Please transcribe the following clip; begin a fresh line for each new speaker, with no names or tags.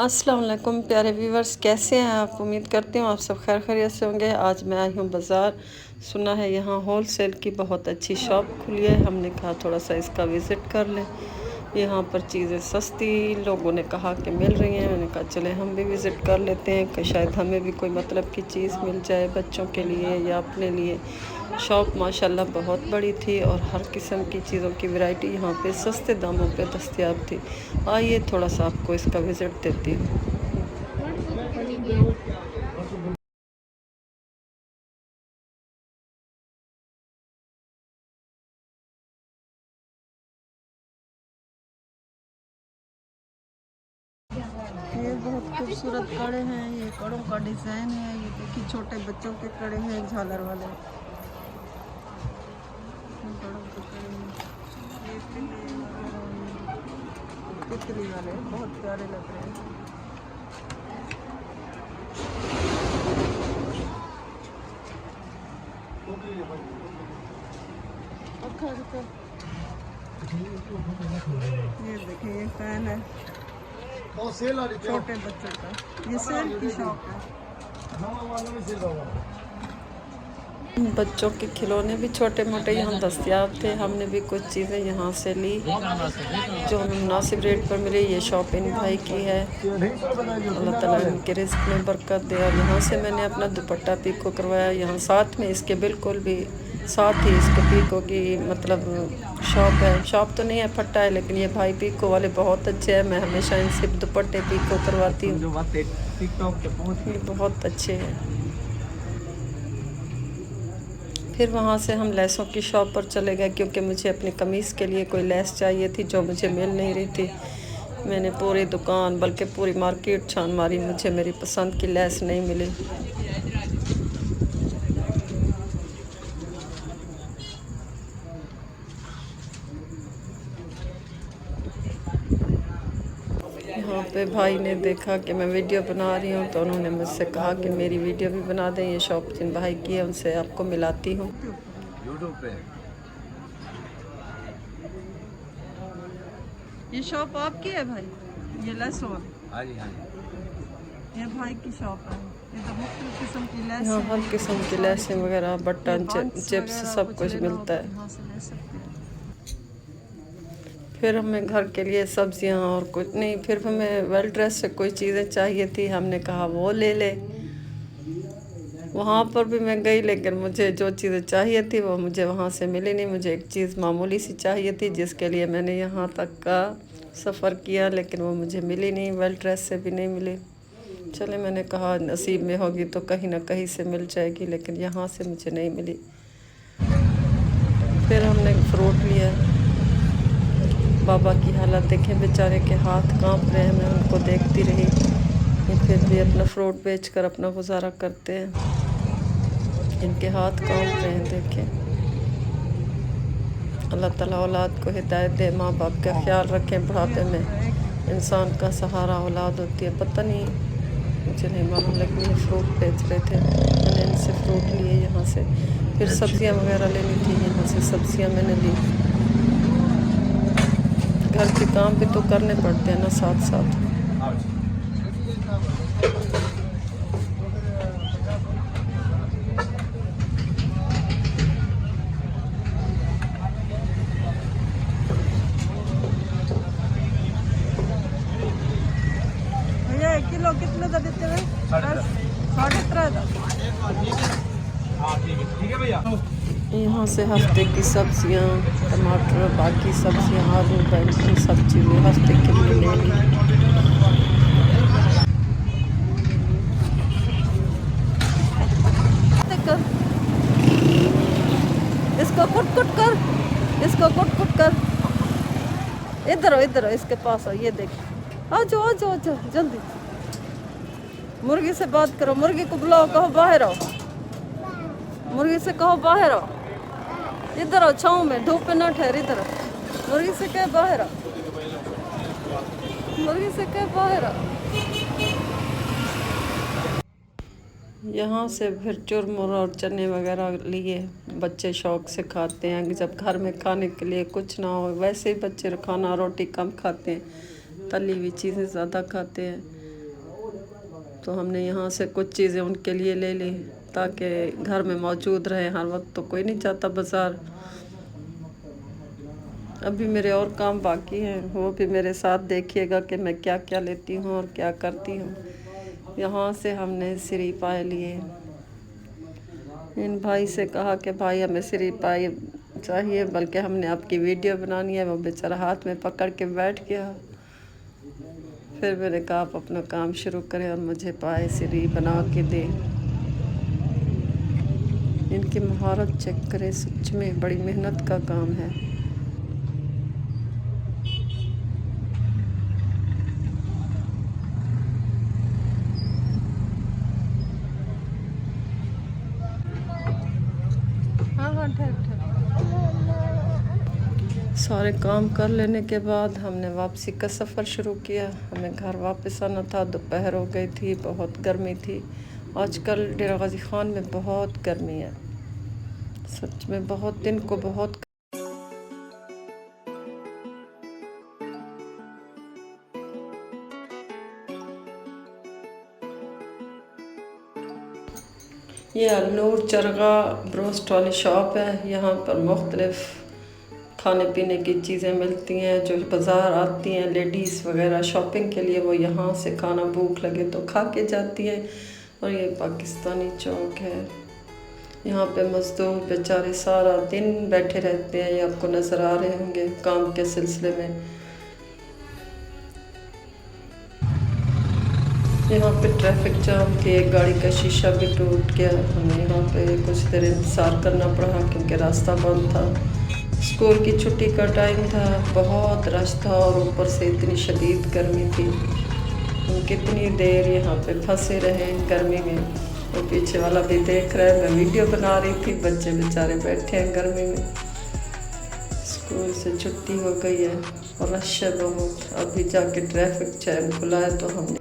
अस्सलाम वालेकुम प्यारे व्यूवर्स, कैसे हैं आप? उम्मीद करती हूँ आप सब खैर खैरियत से होंगे। आज मैं आई हूँ बाज़ार। सुना है यहाँ होल सेल की बहुत अच्छी शॉप खुली है। हमने कहा थोड़ा सा इसका विज़िट कर लें। यहाँ पर चीज़ें सस्ती लोगों ने कहा कि मिल रही हैं। मैंने कहा चले हम भी विज़िट कर लेते हैं कि शायद हमें भी कोई मतलब की चीज़ मिल जाए बच्चों के लिए या अपने लिए। शॉप माशाल्लाह बहुत बड़ी थी और हर किस्म की चीज़ों की वैरायटी यहाँ पे सस्ते दामों पे दस्तयाब थी। आइए थोड़ा सा आपको इसका विज़िट देती हूँ। ये बहुत खूबसूरत कड़े हैं। ये कड़ों का डिज़ाइन है। ये देखिए छोटे बच्चों के कड़े हैं झालर वाले। कड़ों के कड़े हैं। तितली वाले बहुत प्यारे लग रहे हैं। ये देखिए ये फैन है छोटे बच्चों का। ये सेल की शॉप है। बच्चों के खिलौने भी छोटे मोटे यहाँ दस्तयाब थे। हमने भी कुछ चीज़ें यहाँ से ली जो हमें मुनासिब रेट पर मिली। ये शॉप इन भाई की है। अल्लाह ताला इनके रिस्क में बरकत दे। और यहाँ से मैंने अपना दुपट्टा पीको करवाया। यहाँ साथ में इसके बिल्कुल भी साथ ही इसके पीको की मतलब शॉप है। शॉप तो नहीं है, फट्टा है, लेकिन ये भाई पीको वाले बहुत अच्छे हैं। मैं हमेशा इनसे दुपट्टे पीको करवाती हूँ। ये बहुत अच्छे हैं। फिर वहाँ से हम लेसों की शॉप पर चले गए क्योंकि मुझे अपनी कमीज़ के लिए कोई लेस चाहिए थी जो मुझे मिल नहीं रही थी। मैंने पूरी दुकान बल्कि पूरी मार्केट छान मारी, मुझे मेरी पसंद की लेस नहीं मिली। यहाँ पे भाई ने देखा कि मैं वीडियो बना रही हूँ तो उन्होंने मुझसे कहा कि मेरी वीडियो भी बना दें। ये शॉप जिन भाई की है उनसे आपको मिलाती हूँ। यूट्यूब पे ये शॉप आपकी है भाई? ये लेस वाली? हाँ जी, हाँ जी, ये भाई की शॉप है। ये तो मुख्तलिफ किस्म की लेस है। हर किस्म की लेसें वगैरह, बटन, चिप्स सब कुछ मिलता है। यहाँ से ले सकते हैं। फिर हमें घर के लिए सब्जियां और कुछ नहीं, फिर हमें वेल ड्रेस से कोई चीज़ें चाहिए थी। हमने कहा वो ले ले। वहाँ पर भी मैं गई लेकिन मुझे जो चीज़ें चाहिए थी वो मुझे वहाँ से मिली नहीं। मुझे एक चीज़ मामूली सी चाहिए थी जिसके लिए मैंने यहाँ तक का सफ़र किया, लेकिन वो मुझे मिली नहीं। वेल ड्रेस से भी नहीं मिली। चले मैंने कहा नसीब में होगी तो कहीं ना कहीं से मिल जाएगी, लेकिन यहाँ से मुझे नहीं मिली। फिर हमने फ्रूट लिया। बाबा की हालत देखें, बेचारे के हाथ कांप रहे हैं। मैं उनको देखती रही। ये फिर भी अपना फ्रूट बेचकर अपना गुजारा करते हैं। इनके हाथ कांप रहे हैं, देखें। अल्लाह ताला औलाद को हिदायत दे, माँ बाप का ख्याल रखें। बुढ़ापे में इंसान का सहारा औलाद होती है। पता नहीं, मुझे नहीं मालूम, लेकिन ये फ्रूट बेच रहे थे। मैंने इनसे फ्रूट लिए यहाँ से। फिर सब्जियाँ वगैरह लेनी थी, यहाँ से सब्जियाँ मैंने ली। घर के काम भी तो करने पड़ते हैं ना साथ साथ। भैया 1 किलो कितने का देते हैं? 3.5। यहाँ से हफ्ते की सब्जियाँ, टमाटर, बाकी सब्जियाँ, आलू, बैंगन, सब चीज़ें हफ्ते के लिए ले ली। इसको कुट कुट कर, इसको कुट कुट कर। इधर इसके पास आओ। ये देख, आ जाओ आ जाओ आ जाओ जल्दी। मुर्गी से बात करो, मुर्गी को बुलाओ, कहो बाहर आओ। मुर्गी से कहो बाहर आओ। इधर आओ, छाँव में, धूप पे ना ठहर। इधर मुर्गी से कह बाहर आओ। मुर्गी से कह बाहर आओ। यहाँ से फिर चुरमुर और चने वगैरह लिए। बच्चे शौक से खाते हैं। जब घर में खाने के लिए कुछ ना हो, वैसे ही बच्चे खाना रोटी कम खाते हैं, तली हुई चीज़ें ज़्यादा खाते हैं। तो हमने यहाँ से कुछ चीज़ें उनके लिए ले ली ताकि घर में मौजूद रहे। हर वक्त तो कोई नहीं जाता बाज़ार। अभी मेरे और काम बाकी हैं, वो भी मेरे साथ देखिएगा कि मैं क्या क्या लेती हूँ और क्या करती हूँ। यहाँ से हमने श्री पाए लिए। इन भाई से कहा कि भाई हमें श्री पाए चाहिए, बल्कि हमने आपकी वीडियो बनानी है। वो बेचारा हाथ में पकड़ के बैठ गया। फिर मैंने कहा आप अपना काम शुरू करें और मुझे पाए श्री बना के दें। इनकी महारत चेक करें, सच में बड़ी मेहनत का काम है। सारे काम कर लेने के बाद हमने वापसी का सफ़र शुरू किया। हमें घर वापस आना था। दोपहर हो गई थी, बहुत गर्मी थी। आजकल डेरा गाजी खान में बहुत गर्मी है, सच में बहुत दिन को बहुत। ये अलनूर चरगा ब्रोस्ट वाली शॉप है। यहाँ पर मुख्तलिफ़ खाने पीने की चीज़ें मिलती हैं। जो बाज़ार आती हैं लेडीज़ वगैरह शॉपिंग के लिए, वो यहाँ से खाना भूख लगे तो खा के जाती हैं। और ये पाकिस्तानी चौक है। यहाँ पे मज़दूर बेचारे सारा दिन बैठे रहते हैं। ये आपको नज़र आ रहे होंगे काम के सिलसिले में। यहाँ पे ट्रैफिक जाम थी, एक गाड़ी का शीशा भी टूट गया। हमें यहाँ पे कुछ देर इंतज़ार करना पड़ा क्योंकि रास्ता बंद था। स्कूल की छुट्टी का टाइम था, बहुत रश था और ऊपर से इतनी शदीद गर्मी थी। हम कितनी देर यहाँ पे फंसे रहे गर्मी में। वो पीछे वाला भी देख रहा है, मैं वीडियो बना रही थी, बच्चे बेचारे बैठे हैं गर्मी में। स्कूल से छुट्टी हो गई है और रश है बहुत। अभी जाके ट्रैफिक जैम खुला है तो हम